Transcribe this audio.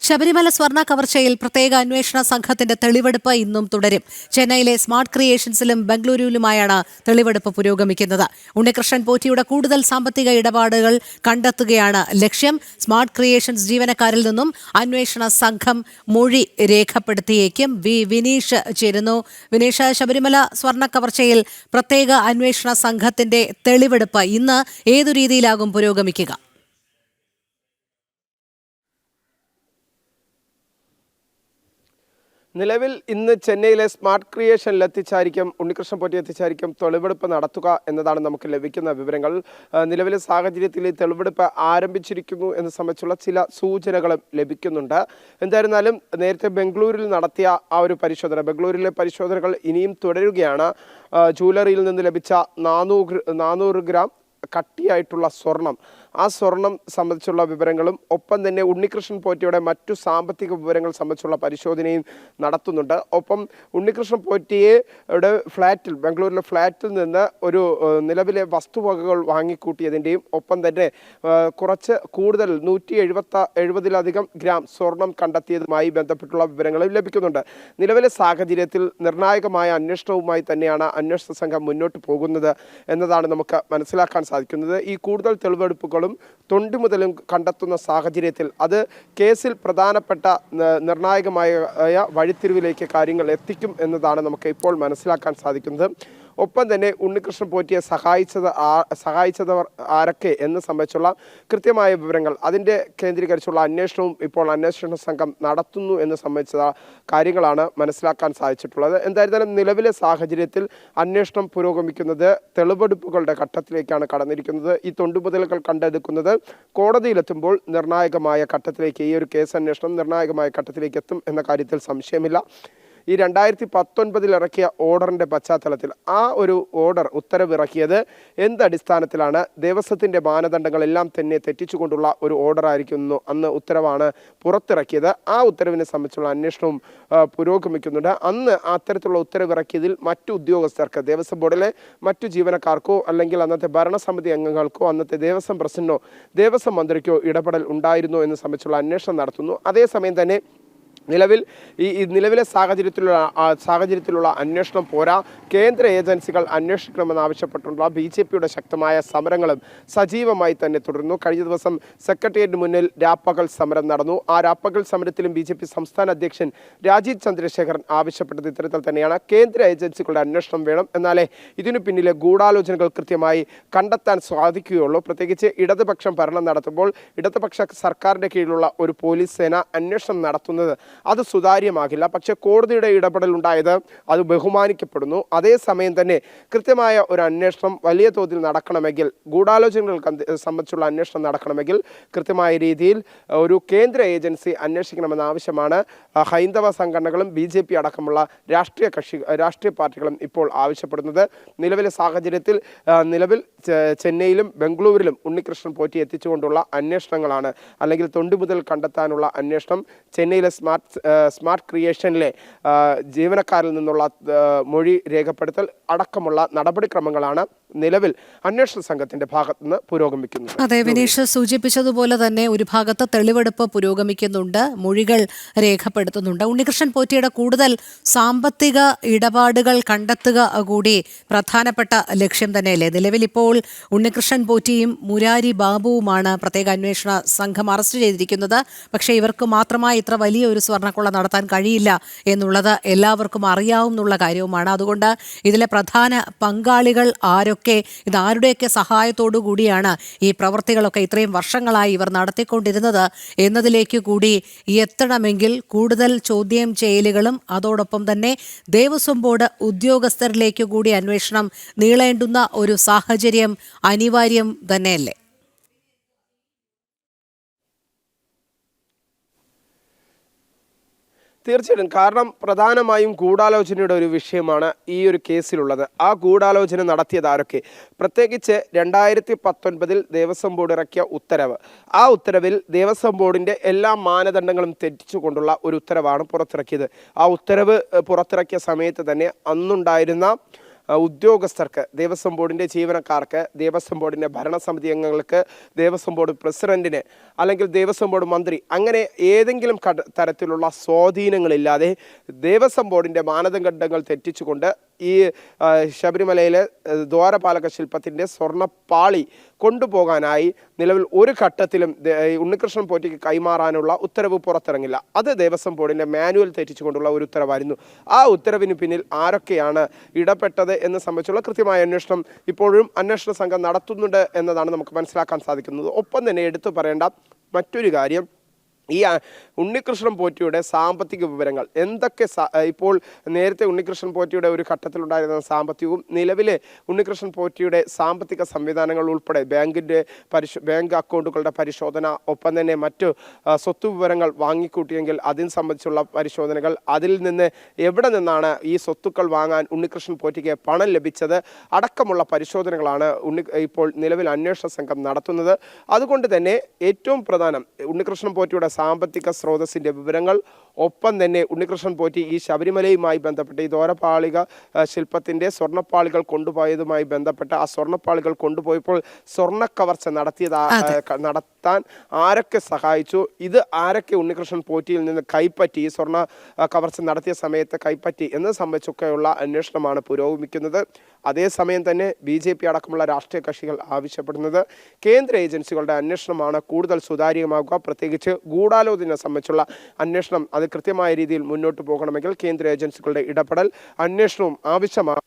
ശബരിമല സ്വർണ്ണ കവർച്ചയിൽ പ്രത്യേക അന്വേഷണ സംഘത്തിന്റെ തെളിവെടുപ്പ് ഇന്നും തുടരും. ചെന്നൈയിലെ സ്മാർട്ട് ക്രിയേഷൻസിലും ബംഗളൂരുവിലുമായാണ് തെളിവെടുപ്പ് പുരോഗമിക്കുന്നത്. ഉണ്ണികൃഷ്ണൻ പോറ്റിയുടെ കൂടുതൽ സാമ്പത്തിക ഇടപാടുകൾ കണ്ടെത്തുകയാണ് ലക്ഷ്യം. സ്മാർട്ട് ക്രിയേഷൻസ് ജീവനക്കാരിൽ നിന്നും അന്വേഷണ സംഘം മൊഴി രേഖപ്പെടുത്തിയേക്കും. വിനീഷ് ചേരുന്നു. വിനീഷ്, ശബരിമല സ്വർണ്ണ കവർച്ചയിൽ പ്രത്യേക അന്വേഷണ സംഘത്തിന്റെ തെളിവെടുപ്പ് ഇന്ന് ഏതു രീതിയിലാകും പുരോഗമിക്കുക? നിലവിൽ ഇന്ന് ചെന്നൈയിലെ സ്മാർട്ട് ക്രിയേഷനിൽ എത്തിച്ചായിരിക്കും ഉണ്ണികൃഷ്ണൻ പോറ്റി എത്തിച്ചായിരിക്കും തെളിവെടുപ്പ് നടത്തുക എന്നതാണ് നമുക്ക് ലഭിക്കുന്ന വിവരങ്ങൾ. നിലവിലെ സാഹചര്യത്തിൽ തെളിവെടുപ്പ് ആരംഭിച്ചിരിക്കുന്നു എന്ന് സംബന്ധിച്ചുള്ള ചില സൂചനകളും ലഭിക്കുന്നുണ്ട്. എന്തായിരുന്നാലും നേരത്തെ ബംഗളൂരിൽ നടത്തിയ ആ ഒരു ബംഗളൂരിലെ പരിശോധനകൾ ഇനിയും തുടരുകയാണ്. ജ്വല്ലറിയിൽ നിന്ന് ലഭിച്ച 400 ഗ്രാം കട്ടിയായിട്ടുള്ള സ്വർണം, ആ സ്വർണം സംബന്ധിച്ചുള്ള വിവരങ്ങളും ഒപ്പം തന്നെ ഉണ്ണികൃഷ്ണൻ പോറ്റിയുടെ മറ്റു സാമ്പത്തിക വിവരങ്ങൾ സംബന്ധിച്ചുള്ള പരിശോധനയും നടത്തുന്നുണ്ട്. ഒപ്പം ഉണ്ണികൃഷ്ണൻ പോറ്റിയുടെ ബംഗളൂരിലെ ഫ്ലാറ്റിൽ നിന്ന് ഒരു നിലവിലെ വസ്തുവകകൾ വാങ്ങിക്കൂട്ടിയതിൻ്റെയും ഒപ്പം തന്നെ കുറച്ച് കൂടുതൽ 170-ലധികം ഗ്രാം സ്വർണം കണ്ടെത്തിയതുമായി ബന്ധപ്പെട്ടുള്ള വിവരങ്ങളും ലഭിക്കുന്നുണ്ട്. നിലവിലെ സാഹചര്യത്തിൽ നിർണായകമായ അന്വേഷണവുമായി തന്നെയാണ് അന്വേഷണ സംഘം മുന്നോട്ട് പോകുന്നത് എന്നതാണ് നമുക്ക് മനസ്സിലാക്കാൻ സാധിക്കുന്നത്. ഈ കൂടുതൽ തെളിവെടുപ്പുകളും തൊണ്ടിമുതലും കണ്ടെത്തുന്ന സാഹചര്യത്തിൽ അത് കേസിൽ പ്രധാനപ്പെട്ട നിർണായകമായ വഴിത്തിരിവിലേക്ക് കാര്യങ്ങൾ എത്തിക്കും എന്നതാണ് നമുക്ക് ഇപ്പോൾ മനസ്സിലാക്കാൻ സാധിക്കുന്നത്. ഒപ്പം തന്നെ ഉണ്ണികൃഷ്ണൻ പോറ്റിയെ സഹായിച്ചവർ ആരൊക്കെ എന്ന് സംബന്ധിച്ചുള്ള കൃത്യമായ വിവരങ്ങൾ അതിൻ്റെ കേന്ദ്രീകരിച്ചുള്ള അന്വേഷണവും ഇപ്പോൾ അന്വേഷണ സംഘം നടത്തുന്നു എന്ന് സംബന്ധിച്ച കാര്യങ്ങളാണ് മനസ്സിലാക്കാൻ സാധിച്ചിട്ടുള്ളത്. എന്തായിരുന്നാലും നിലവിലെ സാഹചര്യത്തിൽ അന്വേഷണം പുരോഗമിക്കുന്നത് തെളിവെടുപ്പുകളുടെ ഘട്ടത്തിലേക്കാണ് കടന്നിരിക്കുന്നത്. ഈ തൊണ്ടുമുതലുകൾ കണ്ടെടുക്കുന്നത് കോടതിയിലെത്തുമ്പോൾ നിർണായകമായ ഘട്ടത്തിലേക്ക് ഈ ഒരു കേസ് അന്വേഷണം നിർണായകമായ ഘട്ടത്തിലേക്ക് എത്തും എന്ന കാര്യത്തിൽ സംശയമില്ല. ഈ 2019 ഇറക്കിയ ഓർഡറിൻ്റെ പശ്ചാത്തലത്തിൽ ആ ഒരു ഉത്തരവിറക്കിയത് എന്തടിസ്ഥാനത്തിലാണ്? ദേവസ്വത്തിൻ്റെ മാനദണ്ഡങ്ങളെല്ലാം തന്നെ തെറ്റിച്ചുകൊണ്ടുള്ള ഒരു ഓർഡർ ആയിരിക്കുന്നു അന്ന് ഉത്തരവാണ് പുറത്തിറക്കിയത്. ആ ഉത്തരവിനെ സംബന്ധിച്ചുള്ള അന്വേഷണവും പുരോഗമിക്കുന്നുണ്ട്. അന്ന് അത്തരത്തിലുള്ള ഉത്തരവിറക്കിയതിൽ മറ്റു ഉദ്യോഗസ്ഥർക്ക്, ദേവസ്വം ബോർഡിലെ മറ്റു ജീവനക്കാർക്കോ അല്ലെങ്കിൽ അന്നത്തെ ഭരണസമിതി അംഗങ്ങൾക്കോ അന്നത്തെ ദേവസ്വം പ്രസിഡന്റോ ദേവസ്വം മന്ത്രിക്കോ ഇടപെടൽ ഉണ്ടായിരുന്നോ എന്ന് സംബന്ധിച്ചുള്ള അന്വേഷണം നടത്തുന്നു. അതേസമയം തന്നെ നിലവിലെ സാഹചര്യത്തിലുള്ള അന്വേഷണം പോരാ, കേന്ദ്ര ഏജൻസികൾ അന്വേഷിക്കണമെന്നാവശ്യപ്പെട്ടുള്ള BJPയുടെ ശക്തമായ സമരങ്ങളും സജീവമായി തന്നെ തുടരുന്നു. കഴിഞ്ഞ ദിവസം സെക്രട്ടേറിയറ്റിന് മുന്നിൽ രാപ്പകൽ സമരം നടന്നു. ആ രാപ്പകൽ സമരത്തിലും BJP സംസ്ഥാന അധ്യക്ഷൻ രാജീവ് ചന്ദ്രശേഖരൻ ആവശ്യപ്പെട്ടത് ഇത്തരത്തിൽ തന്നെയാണ്. കേന്ദ്ര ഏജൻസികളുടെ അന്വേഷണം വേണം, എന്നാലേ ഇതിനു പിന്നിലെ ഗൂഢാലോചനകൾ കൃത്യമായി കണ്ടെത്താൻ സാധിക്കുകയുള്ളൂ. പ്രത്യേകിച്ച് ഇടതുപക്ഷം ഭരണം നടത്തുമ്പോൾ ഇടതുപക്ഷ സർക്കാരിൻ്റെ കീഴിലുള്ള ഒരു പോലീസ് സേന അന്വേഷണം നടത്തുന്നത് അത് സുതാര്യമാകില്ല. പക്ഷെ കോടതിയുടെ ഇടപെടൽ ഉണ്ടായത് അത് ബഹുമാനിക്കപ്പെടുന്നു. അതേസമയം തന്നെ കൃത്യമായ ഒരു അന്വേഷണം വലിയ തോതിൽ നടക്കണമെങ്കിൽ, ഗൂഢാലോചനകൾ സംബന്ധിച്ചുള്ള അന്വേഷണം നടക്കണമെങ്കിൽ കൃത്യമായ രീതിയിൽ ഒരു കേന്ദ്ര ഏജൻസി അന്വേഷിക്കണമെന്ന ആവശ്യമാണ് ഹൈന്ദവ സംഘടനകളും BJP അടക്കമുള്ള രാഷ്ട്രീയ പാർട്ടികളും ഇപ്പോൾ ആവശ്യപ്പെടുന്നത്. നിലവിലെ സാഹചര്യത്തിൽ ചെന്നൈയിലും ബംഗളൂരിലും ഉണ്ണികൃഷ്ണൻ പോറ്റി എത്തിച്ചുകൊണ്ടുള്ള അന്വേഷണങ്ങളാണ്, അല്ലെങ്കിൽ തൊണ്ടുമുതൽ കണ്ടെത്താനുള്ള അന്വേഷണം ചെന്നൈയിലെ സ്മാർട്ട് ക്രിയേഷനിലെ ജീവനക്കാരിൽ നിന്നുള്ള മൊഴി രേഖപ്പെടുത്തൽ അടക്കമുള്ള നടപടിക്രമങ്ങളാണ് നിലവിൽ അന്വേഷണ സംഘത്തിന്റെ ഭാഗത്ത് നിന്ന് പുരോഗമിക്കുന്നത്. അതെ, വിനീഷ് സൂചിപ്പിച്ചതുപോലെ തന്നെ ഒരു ഭാഗത്ത് തെളിവെടുപ്പ് പുരോഗമിക്കുന്നുണ്ട്, മൊഴികൾ രേഖപ്പെടുത്തുന്നുണ്ട്. ഉണ്ണികൃഷ്ണൻ പോറ്റിയുടെ കൂടുതൽ സാമ്പത്തിക ഇടപാടുകൾ കണ്ടെത്തുക കൂടി പ്രധാനപ്പെട്ട ലക്ഷ്യം തന്നെയല്ലേ? നിലവിൽ ഇപ്പോൾ ഉണ്ണികൃഷ്ണൻ പോറ്റിയും മുരാരി ബാബുവുമാണ് പ്രത്യേക അന്വേഷണ സംഘം അറസ്റ്റ് ചെയ്തിരിക്കുന്നത്. പക്ഷേ ഇവർക്ക് മാത്രമായി ഇത്ര വലിയ ഒരു സ്വർണ്ണക്കൊള്ള നടത്താൻ കഴിയില്ല എന്നുള്ളത് എല്ലാവർക്കും അറിയാവുന്ന കാര്യവുമാണ്. അതുകൊണ്ട് ഇതിലെ പ്രധാന പങ്കാളികൾ ആരൊക്കെ, ഇതാരുടെയൊക്കെ സഹായത്തോടു കൂടിയാണ് ഈ പ്രവൃത്തികളൊക്കെ ഇത്രയും വർഷങ്ങളായി ഇവർ നടത്തിക്കൊണ്ടിരുന്നത് എന്നതിലേക്ക് കൂടി എത്തണമെങ്കിൽ കൂടുതൽ ചോദ്യം ചെയ്യലുകളും അതോടൊപ്പം തന്നെ ദേവസ്വം ബോർഡ് ഉദ്യോഗസ്ഥരിലേക്ക് കൂടി അന്വേഷണം നീളേണ്ടുന്ന ഒരു സാഹചര്യം അനിവാര്യം തന്നെയല്ലേ? തീർച്ചയായിട്ടും. കാരണം പ്രധാനമായും ഗൂഢാലോചനയുടെ ഒരു വിഷയമാണ് ഈ ഒരു കേസിലുള്ളത്. ആ ഗൂഢാലോചന നടത്തിയത് ആരൊക്കെ? പ്രത്യേകിച്ച് 2019 ദേവസ്വം ബോർഡ് ഇറക്കിയ ഉത്തരവ്, ആ ഉത്തരവിൽ ദേവസ്വം ബോർഡിൻ്റെ എല്ലാ മാനദണ്ഡങ്ങളും തെറ്റിച്ചുകൊണ്ടുള്ള ഒരു ഉത്തരവാണ് പുറത്തിറക്കിയത്. ആ ഉത്തരവ് പുറത്തിറക്കിയ സമയത്ത് തന്നെ അന്നുണ്ടായിരുന്ന ഉദ്യോഗസ്ഥർക്ക്, ദേവസ്വം ബോർഡിൻ്റെ ജീവനക്കാർക്ക്, ദേവസ്വം ബോർഡിൻ്റെ ഭരണസമിതി അംഗങ്ങൾക്ക്, ദേവസ്വം ബോർഡ് പ്രസിഡന്റിന് അല്ലെങ്കിൽ ദേവസ്വം ബോർഡ് മന്ത്രി, അങ്ങനെ ഏതെങ്കിലും തരത്തിലുള്ള സ്വാധീനങ്ങളില്ലാതെ ദേവസ്വം ബോർഡിൻ്റെ മാനദണ്ഡങ്ങൾ തെറ്റിച്ചുകൊണ്ട് ഈ ശബരിമലയിലെ ദ്വാരപാലക ശില്പത്തിൻ്റെ സ്വർണ്ണപ്പാളി കൊണ്ടുപോകാനായി നിലവിൽ ഒരു ഘട്ടത്തിലും ഉണ്ണികൃഷ്ണൻ പോറ്റിക്ക് കൈമാറാനുള്ള ഉത്തരവ് പുറത്തിറങ്ങില്ല. അത് ദേവസ്വം ബോർഡിൻ്റെ മാനുവൽ തെറ്റിച്ചുകൊണ്ടുള്ള ഒരു ഉത്തരവായിരുന്നു. ആ ഉത്തരവിന് പിന്നിൽ ആരൊക്കെയാണ് ഇടപെട്ടത് എന്ന് സംബന്ധിച്ചുള്ള കൃത്യമായ അന്വേഷണം ഇപ്പോഴും അന്വേഷണ സംഘം നടത്തുന്നുണ്ട് എന്നതാണ് നമുക്ക് മനസ്സിലാക്കാൻ സാധിക്കുന്നത്. ഒപ്പം തന്നെ എടുത്തു പറയേണ്ട മറ്റൊരു കാര്യം, ഈ ഉണ്ണികൃഷ്ണൻ പോറ്റിയുടെ സാമ്പത്തിക വിവരങ്ങൾ എന്തൊക്കെ ഇപ്പോൾ നേരത്തെ ഉണ്ണികൃഷ്ണൻ പോറ്റിയുടെ ഒരു ഘട്ടത്തിലുണ്ടായിരുന്ന സാമ്പത്തികവും നിലവിലെ ഉണ്ണികൃഷ്ണൻ പോറ്റിയുടെ സാമ്പത്തിക സംവിധാനങ്ങൾ ഉൾപ്പെടെ ബാങ്ക് അക്കൗണ്ടുകളുടെ പരിശോധന, ഒപ്പം തന്നെ മറ്റു സ്വത്ത് വിവരങ്ങൾ വാങ്ങിക്കൂട്ടിയെങ്കിൽ അതിന് സംബന്ധിച്ചുള്ള പരിശോധനകൾ, അതിൽ നിന്ന് എവിടെ നിന്നാണ് ഈ സ്വത്തുക്കൾ വാങ്ങാൻ ഉണ്ണികൃഷ്ണൻ പോറ്റിക്ക് പണം ലഭിച്ചത് അടക്കമുള്ള പരിശോധനകളാണ് ഇപ്പോൾ നിലവിൽ അന്വേഷണ സംഘം നടത്തുന്നത്. അതുകൊണ്ട് തന്നെ ഏറ്റവും പ്രധാനം ഉണ്ണികൃഷ്ണൻ പോറ്റിയുടെ സാമ്പത്തിക സ്രോതസ്സിൻ്റെ വിവരങ്ങൾ, ഒപ്പം തന്നെ ഉണ്ണികൃഷ്ണൻ പോറ്റി ഈ ശബരിമലയുമായി ബന്ധപ്പെട്ട് ഈ ദ്വാരപാളിക ശില്പത്തിൻ്റെ സ്വർണ്ണപ്പാളികൾ കൊണ്ടുപോയതുമായി ബന്ധപ്പെട്ട് ആ സ്വർണ്ണപ്പാളികൾ കൊണ്ടുപോയപ്പോൾ സ്വർണ്ണക്കവർച്ച നടത്താൻ ആരൊക്കെ സഹായിച്ചു, ഇത് ആരൊക്കെ ഉണ്ണികൃഷ്ണൻ പോറ്റിയിൽ നിന്ന് കൈപ്പറ്റി, ഈ സ്വർണ്ണ കവർച്ച നടത്തിയ സമയത്ത് കൈപ്പറ്റി എന്നത് സംബന്ധിച്ചൊക്കെയുള്ള അന്വേഷണമാണ് പുരോഗമിക്കുന്നത്. അതേസമയം തന്നെ BJP അടക്കമുള്ള രാഷ്ട്രീയ കക്ഷികൾ ആവശ്യപ്പെടുന്നത് കേന്ദ്ര ഏജൻസികളുടെ അന്വേഷണമാണ് കൂടുതൽ സുതാര്യമാകുക. പ്രത്യേകിച്ച് ഗൂഢാലോചന സംബന്ധിച്ചുള്ള അന്വേഷണം അത് കൃത്യമായ രീതിയിൽ മുന്നോട്ട് പോകണമെങ്കിൽ കേന്ദ്ര ഏജൻസികളുടെ ഇടപെടൽ, അന്വേഷണവും ആവശ്യമാണ്.